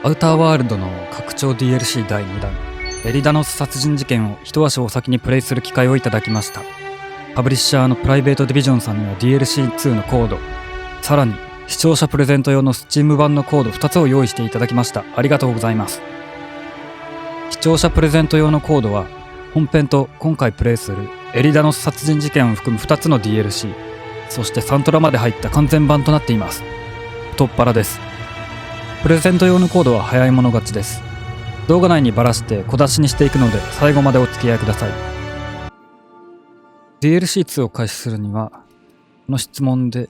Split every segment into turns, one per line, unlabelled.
アウターワールドの拡張 DLC 第2弾エリダノス殺人事件を一足お先にプレイする機会をいただきました。パブリッシャーのプライベートディビジョンさんには DLC2 のコード、さらに視聴者プレゼント用の Steam 版のコード2つを用意していただきました。ありがとうございます。視聴者プレゼント用のコードは本編と今回プレイするエリダノス殺人事件を含む2つの DLC、 そしてサントラまで入った完全版となっています。太っ腹です。プレゼント用のコードは早い者勝ちです。動画内にばらして小出しにしていくので最後までお付き合いください。 DLC2 を開始するにはこの質問で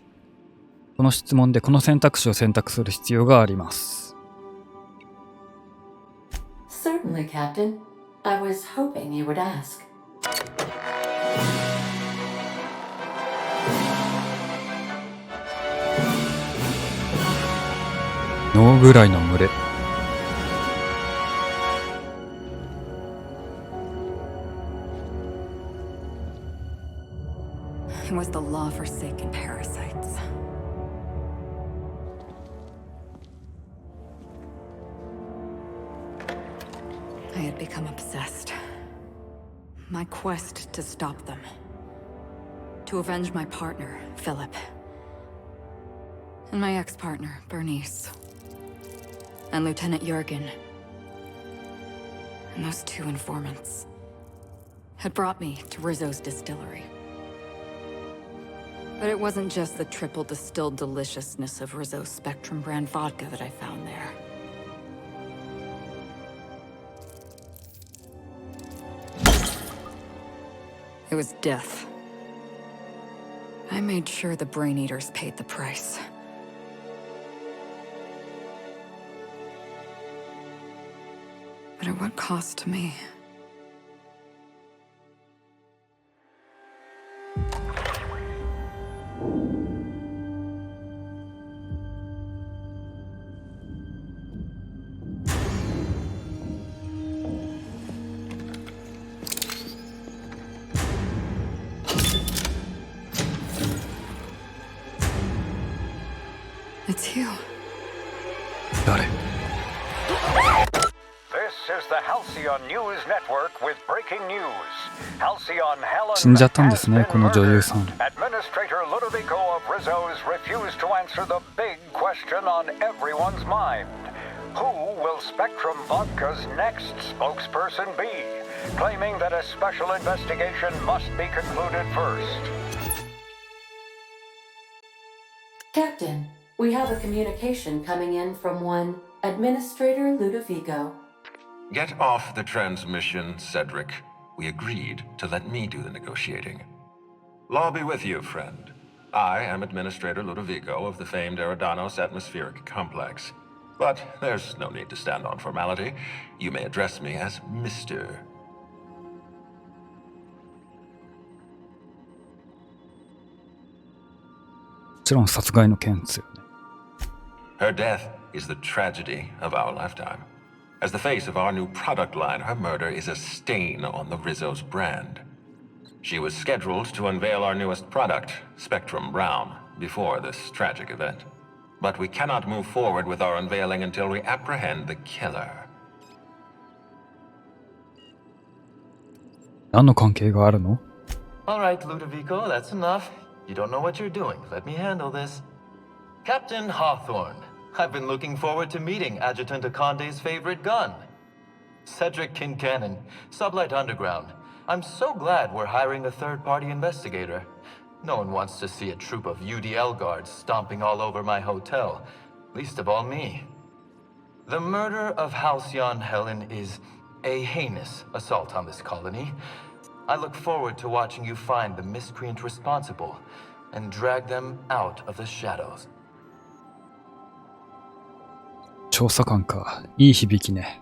この選択肢を選択する必要があります。
Certainly, Captain. I was hoping you would ask.
脳ぐらいの群れ。
It was the law-forsaken parasites. I had become obsessed. My quest to stop them. To avenge my partner, Philip. And my ex-partner, Bernice. And Lieutenant Jurgen. And those two informants had brought me to Rizzo's distillery. But it wasn't just the triple distilled deliciousness of Rizzo's Spectrum brand vodka that I found there. It was death. I made sure the Brain Eaters paid the price. But at what cost to me? It's you.
誰？
This is the Halcyon News Network with breaking news. Halcyon Helen
死んじゃったんですね、この女優さん。
Administrator Ludovico of Rizzo's refused to answer the big question on everyone's mind. Who will Spectrum Vodka's next spokesperson be? Claiming that a special investigation must be concluded first.
Captain, we have a communication coming in from one Administrator Ludovico.
Get off the transmission, Cedric. We agreed to let me do the negotiating. Law be with you, friend. I am Administrator Ludovico of the famed Eridanos atmospheric complex. But there's no need to stand on formality. You may address me as Mr.
もちろん殺害の件ですよね。
Her death is the tragedy of our lifetime. As the face of our new product line, her murder is a stain on the Rizzo's brand. She was scheduled to unveil our newest product, Spectrum Brown, before this tragic event. But we cannot move forward with our unveiling until we apprehend the killer.
何の関係があるの？
All right, Ludovico, that's enough. You don't know what you're doing. Let me handle this. Captain Hawthorne, I've been looking forward to meeting Adjutant Akonde's favorite gun. Cedric Kincannon, Sublight Underground. I'm so glad we're hiring a third-party investigator. No one wants to see a troop of UDL guards stomping all over my hotel, least of all me. The murder of Halcyon Helen is a heinous assault on this colony. I look forward to watching you find the miscreant responsible and drag them out of the shadows.
調査官か。いい響きね。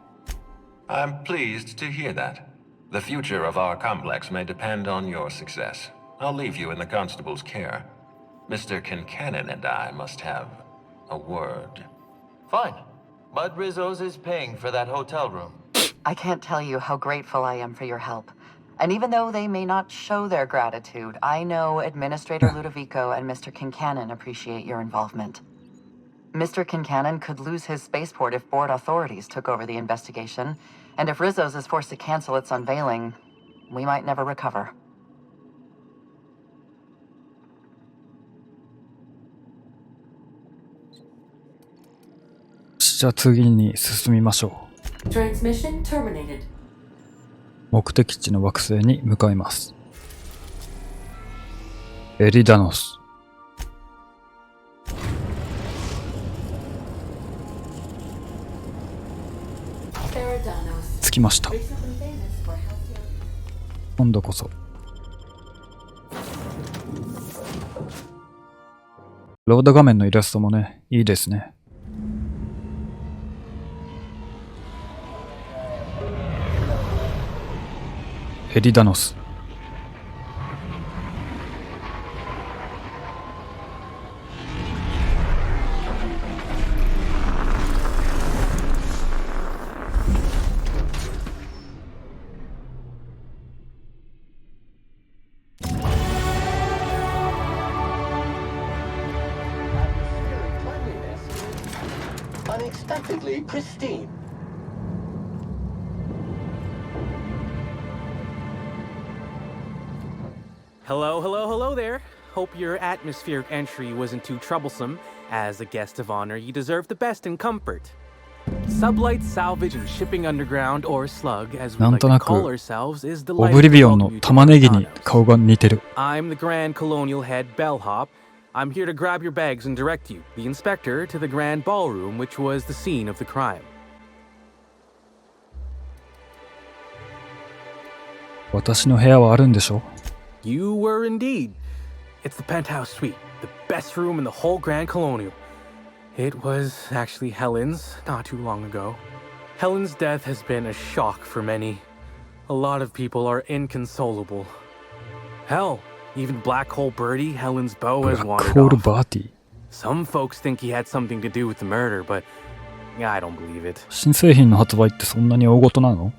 I'm pleased to hear that. The future of our complex may depend on your success. I'll leave you in the constable's care. Mr. Kincannon and I must have a word.
Fine. Bud Rizzo's is paying for that hotel room.
I can't tell you how grateful I am for your help. And even though they may not show their gratitude, I know Administrator Ludovico and Mr. Kincannon appreciate your involvement. Mr. Kincannon could lose his spaceport if board authorities took over the investigation, and if Rizzo's is forced to cancel its unveiling, we might never recover.
じゃあ次に進みましょう。
Transmission terminated.
目的地の惑星に向かいます。エリダノス。着きました。今度こそ。ロード画面のイラストもね、いいですね。エリダノス。
Unexpectedly pristine.
Hello there. Hope your atmospheric entry wasn't too troublesome. As a guest of honor, you deserve the best in comfort. Sublight Salvage and Shipping Underground, or Slug, as we like to call ourselves, is the
オブリビオンの玉ねぎに顔が似てる。
I'm the Grand Colonial Head Bellhop. I'm here to grab your bags and direct you, the inspector, to the Grand Ballroom, which was the scene of the crime.
私の部屋はあるんでしょ？
You were indeed. It's the penthouse suite, the best room in the whole Grand Colonial. It was actually Helen's not too long ago. Helen's death has been a shock for many. A lot of people are inconsolable. Hell, even Black Hole Birdie, Helen's beau, has wandered off. Some folks think he had something to do with the murder, but I don't believe it.
新製品の発売ってそんなに大事なの？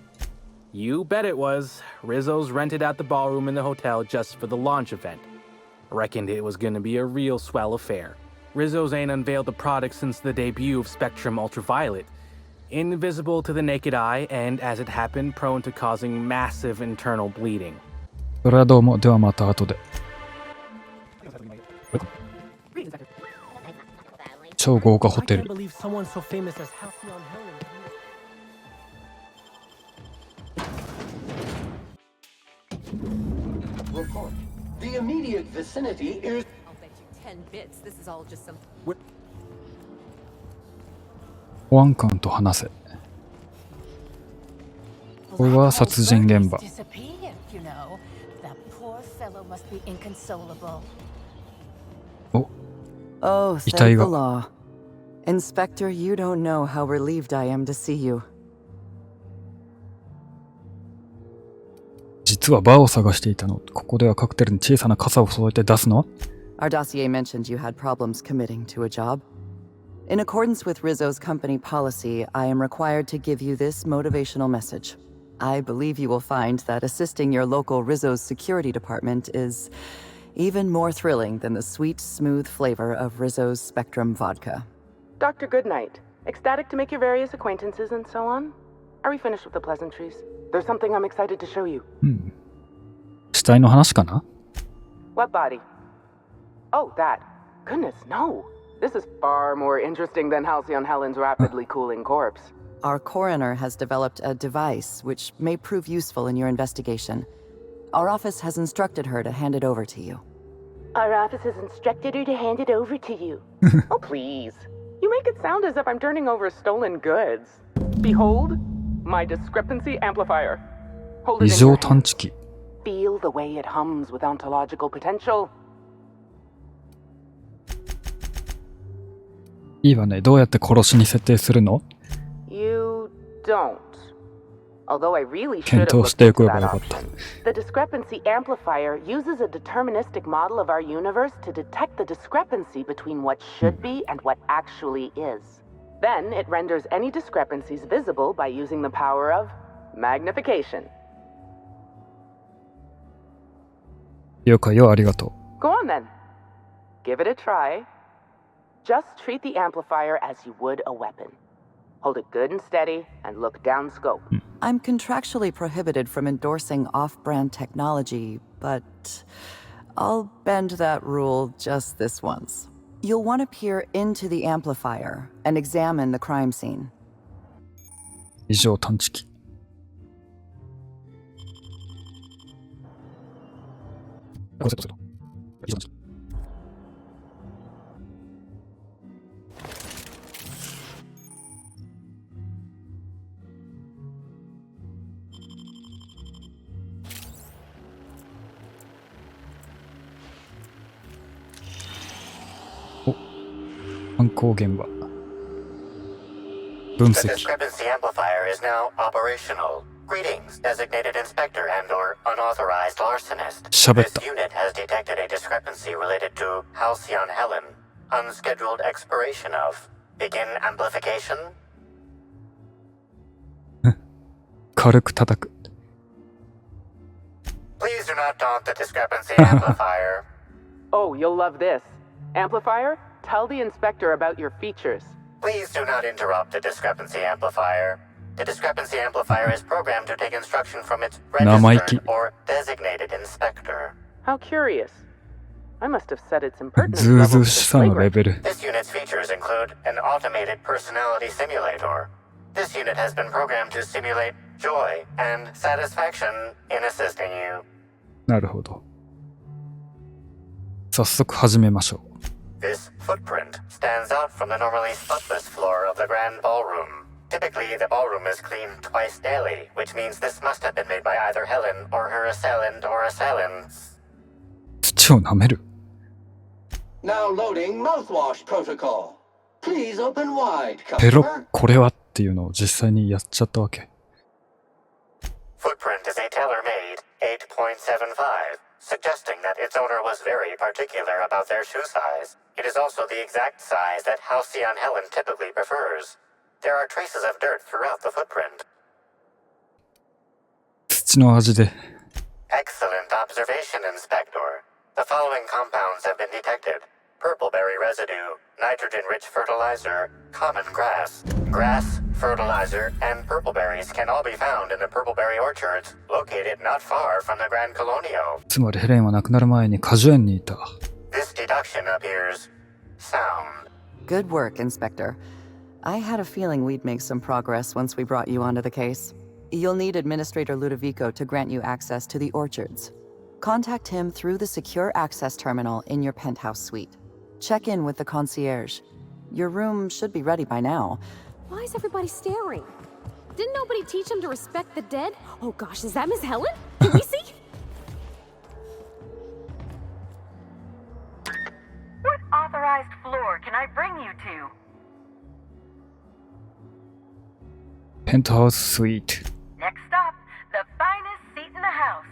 You bet it was. Rizzo's rented out the ballroom in the hotel just for the launch event. Reckoned it was gonna be a real swell affair. Rizzo's ain't unveiled the product since the debut of Spectrum Ultraviolet. Invisible to the naked eye, and as it happened, prone to causing massive internal bleeding.
それはどうも。ではまた後で。超豪華ホテル。
Report. The immediate vicinity is.
I'll bet you 10 bits. This is all just some.
保安官と話せ。これは殺人現場。お、
Oh,
遺体
thank the
が。
law. Inspector, you don't know how relieved I am to see you.
実はバーを探していたの。ここではカクテルに小さな傘を添えて出すの？
Our dossier mentioned you had problems committing to a job. In accordance with Rizzo's company policy, I am required to give you this motivational message. I believe you will find that assisting your local Rizzo's security department is even more thrilling than the sweet, smooth flavor of Rizzo's Spectrum vodka.
Dr. Goodnight, ecstatic to make your various acquaintances and so on? Are we finished with the pleasantries? There's something I'm excited to show you.
死体の話かな？
What body? Oh, that. Goodness, no. This is far more interesting than Halcyon Helen's rapidly cooling corpse.
Our coroner has developed a device which may prove useful in your investigation. Our office has instructed her to hand it over to you.
Our office has instructed her to hand it over to you. Oh, please. You make it sound as if I'm turning over stolen goods. Behold, my discrepancy amplifier. Hold it
異
in
常
your
探
hand.
知機。
Feel the way it hums with ontological potential.
いいわね。どうやって殺しに設定するの？
You don't. Although I really should
検
have
討し
looked
てお
into
けば
that
よかった。
option. The discrepancy amplifier uses a deterministic model of our universe to detect the discrepancy between what should be and what actually is. Then it renders any discrepancies visible by using the power of magnification.
了解よ、ありがとう。
Go on then. Give it a try. Just treat the amplifier as you would a weapon. Hold it good and steady and look down scope.
I'm contractually prohibited from endorsing off-brand technology, but I'll bend that rule just this once. You'll want to peer into the amplifier and examine the crime scene.
異常探知機。犯行現場。分
The
析。
discrepancy amplifier is now operational. Greetings, designated inspector and/or unauthorized larcenist.
喋っ
This
た。
unit has detected a discrepancy related to Halcyon Helen. Unscheduled expiration of. Begin amplification.
軽く叩く。
Please do not taunt the discrepancy amplifier.
Oh, you'll love this. Amplifier, tell the inspector about your features.
Please do not interrupt the discrepancy amplifier. The discrepancy amplifier is programmed to take instruction from its registered or designated inspector.
How curious. I must have set its impertinence
ずう
level
ずう
to
しさのレ
flagrant.
ベル。
This unit's features include an automated personality simulator. This unit has been programmed to simulate joy and satisfaction in assisting you.
なるほど。早速始めましょう。
This footprint stands out from the normally spotless floor of the grand ballroom. Typically, the ballroom is cleaned twice daily, which means this must have been made by either Helen or her assailant or assailants.
土を舐める。
Now loading mouthwash protocol. Please open wide,
ペロ
customer.
これはっていうのを実際にやっちゃったわけ。
Footprint is a tailor-made 8.75, suggesting that its owner was very particular about their shoe size. It is also the exact size that Halcyon Helen typically prefers. There are traces of dirt throughout the footprint.
土の味で。
Excellent observation, Inspector. The following compounds have been detected. Purpleberry residue, nitrogen-rich fertilizer, common grass. Grass, fertilizer, and purpleberries can all be found in the purpleberry orchards, located not far from the Grand Colonial.
つまりヘレンは亡くなる前に果樹園にいた。
This deduction appears sound.
Good work, Inspector. I had a feeling we'd make some progress once we brought you onto the case. You'll need Administrator Ludovico to grant you access to the orchards. Contact him through the secure access terminal in your penthouse suite. Check in with the concierge. Your room should be ready by now.
Why is everybody staring? Didn't nobody teach him to respect the dead? Oh gosh, is that Miss Helen? Can we see?
What authorized floor can I bring you to?
ペントハウススイート。
Next stop, the finest seat in the house.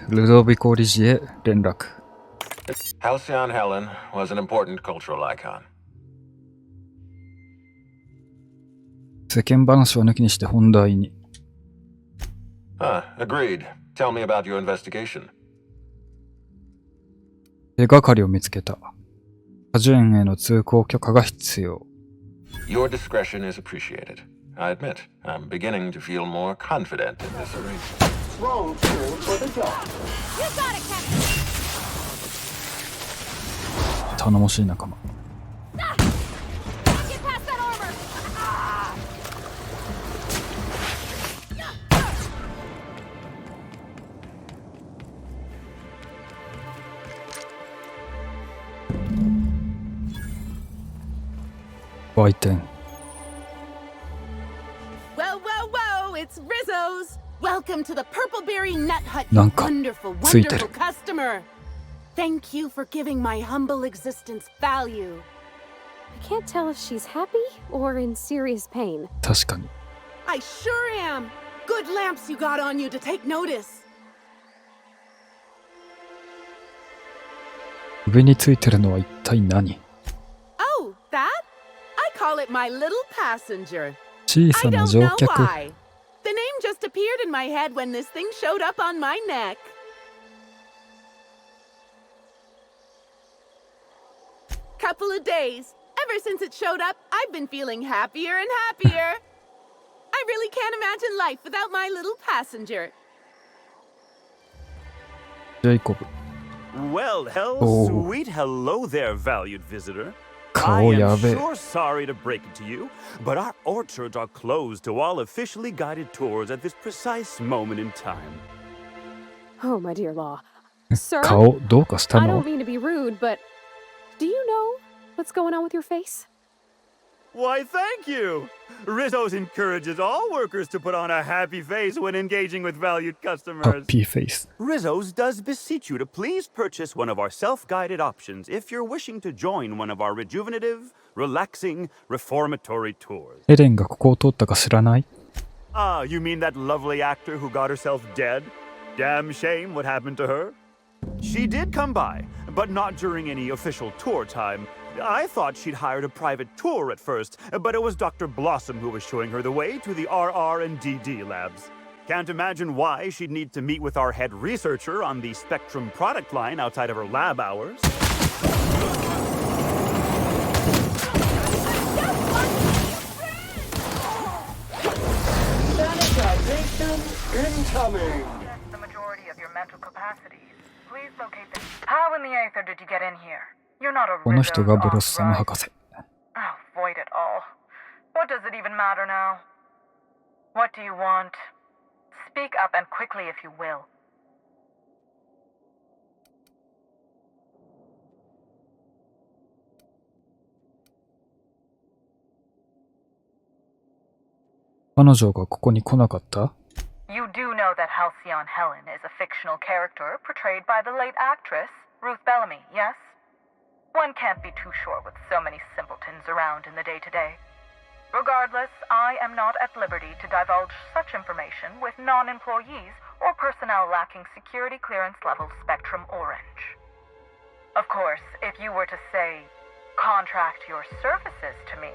Ludovico理事へ連絡。
Halcyon Helen was an important cultural icon.
世間話は抜きにして本題に。
Agreed. Tell me about your investigation.
手がかりを見つけた。果樹園への通行許可が必要。
Your discretion is appreciated. I admit, I'm beginning to feel more confident in this arrangement.
Wrong tool for the job.
You got it, Captain!
頼もしい仲間。
Get past that armor!
Whoa,
whoa, it's Rizzo's! Welcome to the Purpleberry Nut Hut, you
なんか
wonderful,
ついてる。
wonderful customer! Thank you for giving my humble existence value.
I can't tell if she's happy or in serious pain.
確かに。
I sure am. Good lamps you got on you to take notice.
上についてるのは一体何？
Oh, that? I call it my little passenger.
小さ
I
な
don't
乗
know
客。
why. The name just appeared in my head when this thing showed up on my neck. Couple of days. Ever since it showed up, I've been feeling happier and happier. I really can't imagine life without my little passenger.
ジェイコブ。
Well, hell,
Oh.
sweet hello there, valued visitor. I
顔
am
やべえ。
sure sorry to break it to you, but our orchards are closed to all officially guided tours at this precise moment in time.
Oh, my dear Law. Sir,
顔どうかした
I
の？
don't mean to be rude, but do you know what's going on with your face?
Why, thank you! Rizzo's encourages all workers to put on a happy face when engaging with valued
ハッ
customers.
ピーフェイス。
Rizzo's does beseech you to please purchase one of our self-guided options if you're wishing to join one of our rejuvenative, relaxing, reformatory tours.
エレンがここを通ったか知らない？
Ah, you mean that lovely actor who got herself dead? Damn shame what happened to her. She did come by, but not during any official tour time. I thought she'd hired a private tour at first, but it was Dr. Blossom who was showing her the way to the RR and DD labs. Can't imagine why she'd need to meet with our head researcher on the Spectrum product line outside of her lab hours.
Sanitization incoming.
The majority of your mental capacities. Please locate this. How in the aether did you get in here? You're not a
この人が
Rizzo's
ブロッサム
authorized-
博士。
Oh, void it all. What does it even matter now? What do you want? Speak up and quickly if you will.
彼女がここに来なかった？
You do know that Halcyon Helen is a fictional character portrayed by the late actress, Ruth Bellamy, yes? One can't be too sure with so many simpletons around in the day-to-day. Regardless, I am not at liberty to divulge such information with non-employees or personnel lacking security clearance level Spectrum Orange. Of course, if you were to say, contract your services to me,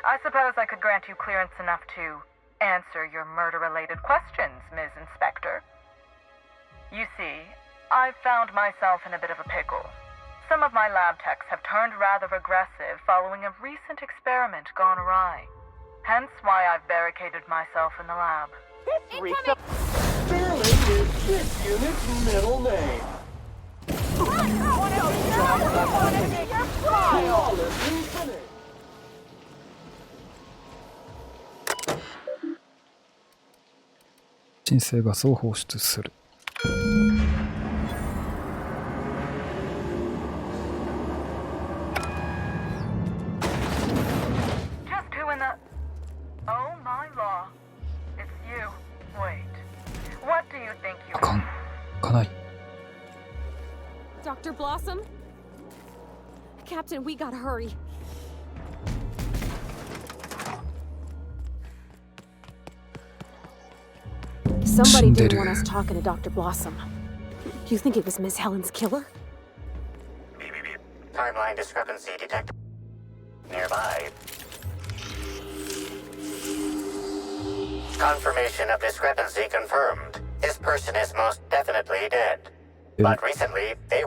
I suppose I could grant you clearance enough to answer your murder-related questions, Ms. Inspector. You see, I've found myself in a bit of a pickle. Some of my lab techs have turned rather aggressive following a recent experiment gone awry. Hence why I've barricaded myself in the lab.
This reeks of...
Sterling is this unit's middle name. Flawless finish.
申請ガスを放出する。
Just who in the... Oh my law. It's you. Wait. What do you think you...
あかん。開かない。
Dr. Blossom? Captain, we gotta hurry. Somebody didn't want us talking to Dr. Blossom. You think it was Miss Helen's killer?
Timeline discrepancy detected. Nearby. Confirmation of discrepancy confirmed. This person is most definitely dead. But recently, they